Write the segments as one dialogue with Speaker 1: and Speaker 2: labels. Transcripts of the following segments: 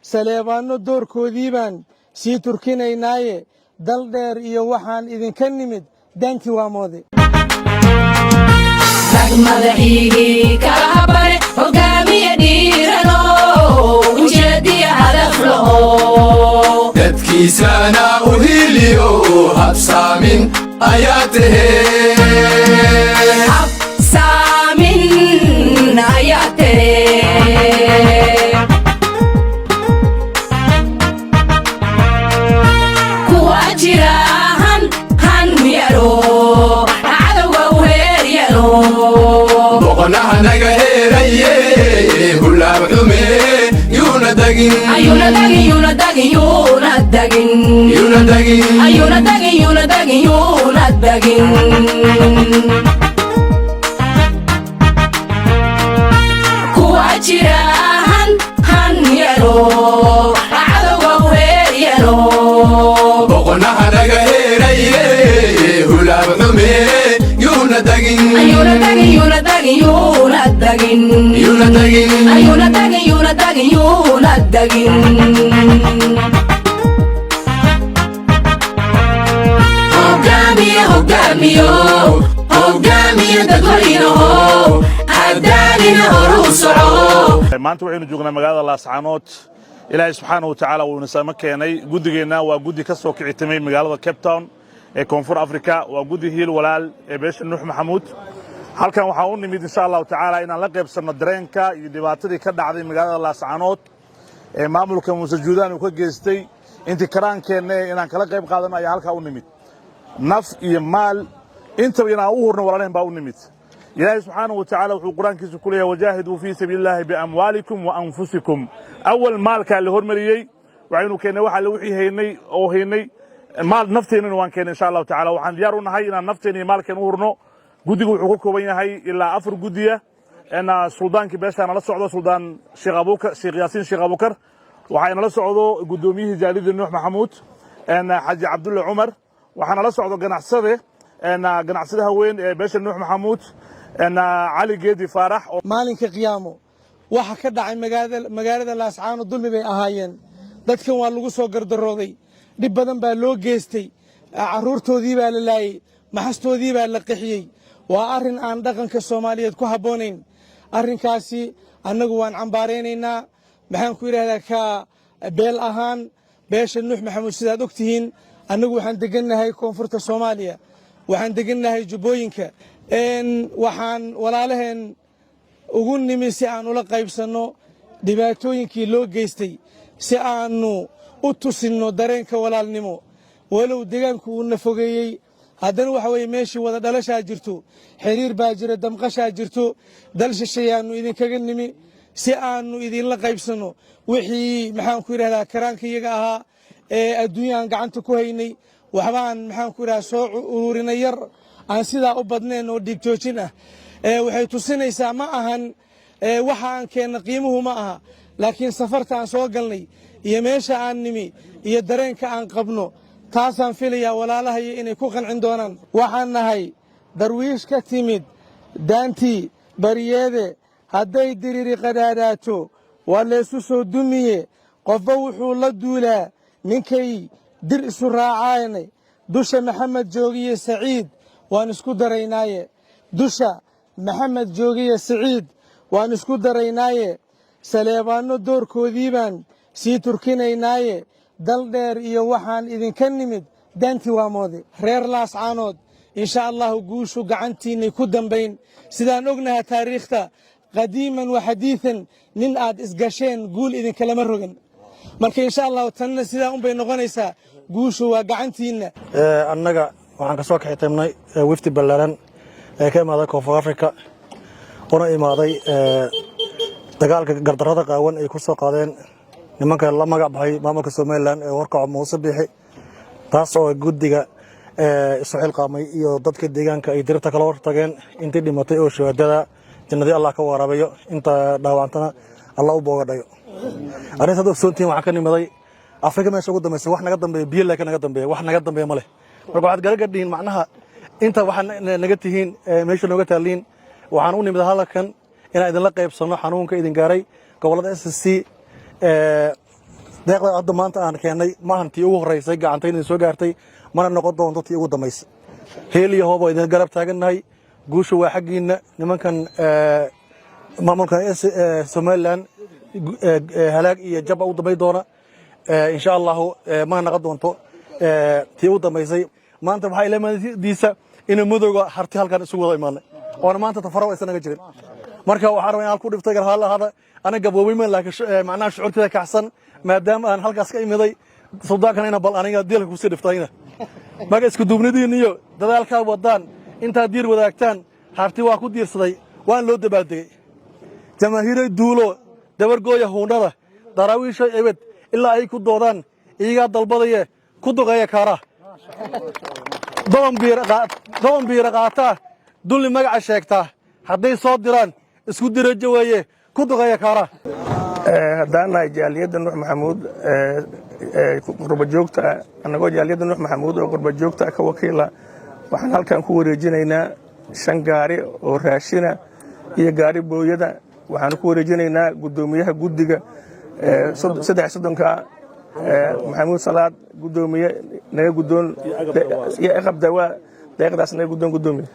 Speaker 1: saleebaanno doorkoodii baan sii turkinaynaaye dal dheer iyo waxaan idinka nimid daantii waa moode
Speaker 2: madaxii kala habare hogaamiye dhiirano ujeediya hadaf laho
Speaker 3: dadkiisana u hiliyo habsaamin ayaa
Speaker 2: kuwa jira han miyaro cadowga u heeryaro
Speaker 3: boqonaha naga heeraye hulaab xume yuuna dagin
Speaker 2: kuwa jira han yaro cadowga u heeryaro
Speaker 3: boqonaha naga heeraye hulaab xume yuuna dagin
Speaker 2: hogaamiyo dadweynaho hadaalina horu soco
Speaker 4: maanta waxaynu joognaa magaalada laascaanood ilaahay subxaanahu watacaala wuu nasama keenay guddigeenna waa guddi ka soo kicitamay magaalada Cape Town ee koonfur Afrika waa guddi hiil walaal ee beesha Nuux Maxamuud halkan waxaa u nimid insha Allah tacaala inaan la qaybsano dareenka iyo dhibaatadii ka dhacday magaalada laascaanood ee maamulka Muuse Juudaan uu ka geystay intii karaankeenna inaan kala qayb qaadano ayaa halka u nimid naf iyo maal intaba inaan u hurno walaalehen baa u nimid ilaahay subxaanahu watacaala wuxuu quraankiisa ku leeyahay wajaahiduu fii sabiilillaahi biamwaalikum wa anfusikum awal maalka la hormariyay waxaynu keenay waxa la wixii haynay maal nafteena waan keenay insha Allah tacaala waxaan diyaar u nahay inaan nafteena iyo maalkeena u hurno guddigu wuxuu ka kooban yahay ilaa 4 guddiya ana suldaankii beeshaana la socdo suldaan Sheekh Yaasiin Sheekh Abubakar waxayna la socdo gudoomiyihii jaalida Nuux Maxamuud ana Xaji Cabdulla Umar waxaana la socdo ganacsadaha weyn ee beesha Nuux Maxamuud cali geedi faarax
Speaker 1: maalinka qiyaamo waxa ka dhacay magaalada laascaanood dulmi bay ahaayeen dadkan waa lagu soo gardarooday dhib badan baa loo geystay caruurtoodii baa la laayay maxastoodii baa la qixiyey waa arrin aan dhaqanka Soomaaliyeed ku haboonayn arrinkaasi annagu waan cambaareynaynaa maxaan ku yiraahdaa ka beel ahaan beesha Nuux Maxamuud sidaad ogtihiin annagu waxaan degannahay koonfurta Soomaaliya waxaan degannahay Jubbooyinka waxaan walaalaheen ugu nimi si aan ula qaybsano dhibaatooyinkii loo geystay si aanu u tusinno dareenka walaalnimo walow deegaanku uu nafogeeyay haddana waxa weeye meeshii wada dhalashaa jirto xiriir baa jira damqashaa jirto dal shisheeyaanu idinkaga nimi si aanu idinla qaybsano wixii maxaan ku yiraahdaa karaanka iyaga ahaa ee adduunyaan gacanta ku haynay waxbaan maxaan ku yiraahdaa soo ururinay yar aan sidaa u badnayn oo dhiig joojin ah waxay tusinaysaa ma ahan waxa aan keenna qiimuhu ma aha laakiin safarta aan soo galnay iyo meesha aan nimi iyo dareenka aan qabno taasaan filayaa walaalahayo inay ku qancin doonaan waxaan nahay darwiish ka timid daantii bariyeede hadday diriri qadhaadhaato waa laysu soo dumiye qofba wuxuu la duulaa ninkay dir isu raacaanay dusha maxamed joogiye saciid waan isku daraynaaye dusha maxamed joogiye saciid waan isku daraynaaye saleebaanno doorkoodii baan sii turkinaynaaye dal dheer iyo waxaan idinka nimid daantii waa moode reer laascaanood insha allahu guushu gacantiinay ku dambayn sidaan ognahay taariikhta qadiiman wa xadiidan nin aad isgasheen guul idinkalama rogan marka insha allahu tanna sidaa un bay noqonaysaa guushu waa gacantiinna
Speaker 5: annaga waxaan ka soo kaxitaynay wifti ballaaran ee ka imaaday koonfur Afrika una imaaday dagaalka gardarrada qaawan ay ku soo qaadeen nimanka la magac baxay maamulka Soomaaliland ee warkaca Muuse Biixi taas oo guddiga isu xilqaamay iyo dadka deegaanka ay dirta kala hortageen intii dhimatay oo shahaadada jannadii Allah ka waraabayo inta dhaawacantana Allah u boogadhayo arrinta dad soontiin waxa ka nimaday Afrika meesha ugu dambeysay wax naga dambeeyay biyo laakiin naga dambeeyay wax naga dambeeyay ma leh marka waxaad galagadhiin macnaha inta waxaan naga tihiin meesha nooga taaliin waxaan u nimid halkan inaan idin la qaybsano xanuunka idin gaaray gobolada SSC deeqda hadda maanta aan keenay maahan tii ugu horreysay gacantayna soo gaartay mana noqon doonto tii ugu dambaysay heel iyo hoob idin garab taagannahay guusha waa xaggiinna nimankan maamulkan Somaliland halaag iyo jab u damay doona insha Allah ma noqon doonto tii ugu dambaysay maanta waxay leemaydiisa in mudooga harti halkan isugu wada imaanay oo maanta tafaro aysan naga jirin marka waxaan rabaa inaan ku dhiftay garhaalaha ana gaboobay laakiin macnaha shucuurtida kaxsan maadaama aan halkaas ka imiday suudaankan ina bal aniga diilka ku sii dhiftayna maga isku duubnidiin iyo dadaalka wadaan inta diir wadaagtaan harti waa ku diirsaday waan loo dabaaldegay jamaahiiray duulo dabargooya huundada daraawiisha ebed ilaa ay ku doodaan iyaga dalbadaya ku duqeeya kaara doon biira qaata dulli magaca sheegta hadday soo diraan isku dirajo weeye ku duqeeya kaara
Speaker 6: haddaan nahay jaaliyadda nuux maxamuud qurba joogta annagoo jaaliyadda nuux maxamuud oo qurba joogta ka wakiila waxaan halkan ku wareejinaynaa 5 gaari oo raashina iyo gaari booyada waxaan ku wareejinaynaa gudoomiyaha guddiga 3 maxamuud salaad gudoomiye naga gudoon iyo aqabdawa deeqdaas naga gudoomiye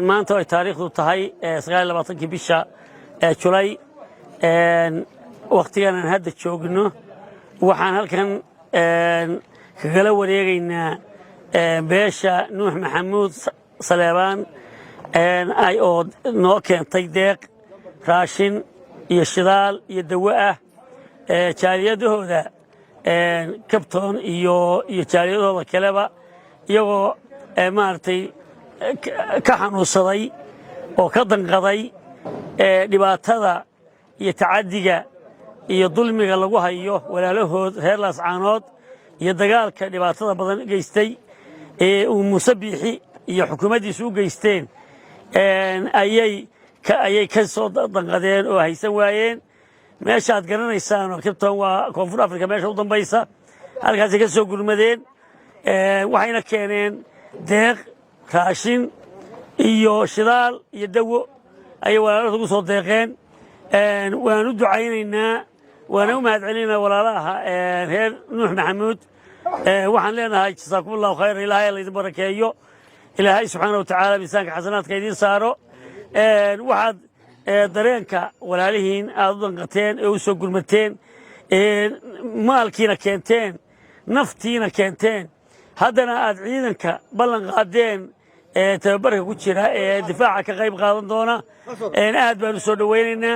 Speaker 7: maanta ay taariikhdu tahay 29 bisha July waqtigan aan hadda joogno waxaan halkan kagala wareegaynaa beesha nuux maxamuud saleebaan ay oo noo keentay deeq raashin iyo shidaal iyo dawo ah jaaliyadahooda kabtoon iyo jaaliyadahooda kaleba iyagoo maaragtay ka xanuunsaday oo ka danqaday dhibaatada iyo tacadiga iyo dulmiga lagu hayo walaalahood reer laascaanood iyo dagaalka dhibaatada badan geystay ee uu Muuse Biixi iyo xukuumaddiisu u geysteen ayay ka soo danqadeen oo haysan waayeen meesha aad garanaysaan oo Cape Town waa Koonfur Afrika meesha u dambaysa halkaasay ka soo gurmadeen waxayna keeneen deeq raashin iyo shidaal iyo dawo ayay walaalahooda ugu soo deeqeen waan u ducaynaynaa waana u mahadcelinaynaa walaalaha reer nuux maxamuud waxaan leenahay jasaakumullahu khayr ilaahay la idin barakeeyo ilaahay subxaanahu watacaala miisaanka xasanaadka idiin saaro waxaad dareenka walaalihiin aad u danqateen ee u soo gurmateen maalkiina keenteen naftiina keenteen haddana aad ciidanka ballan qaadeen tababarka ku jira ee difaaca ka qayb qaadan doona aad baan u soo dhawaynaynaa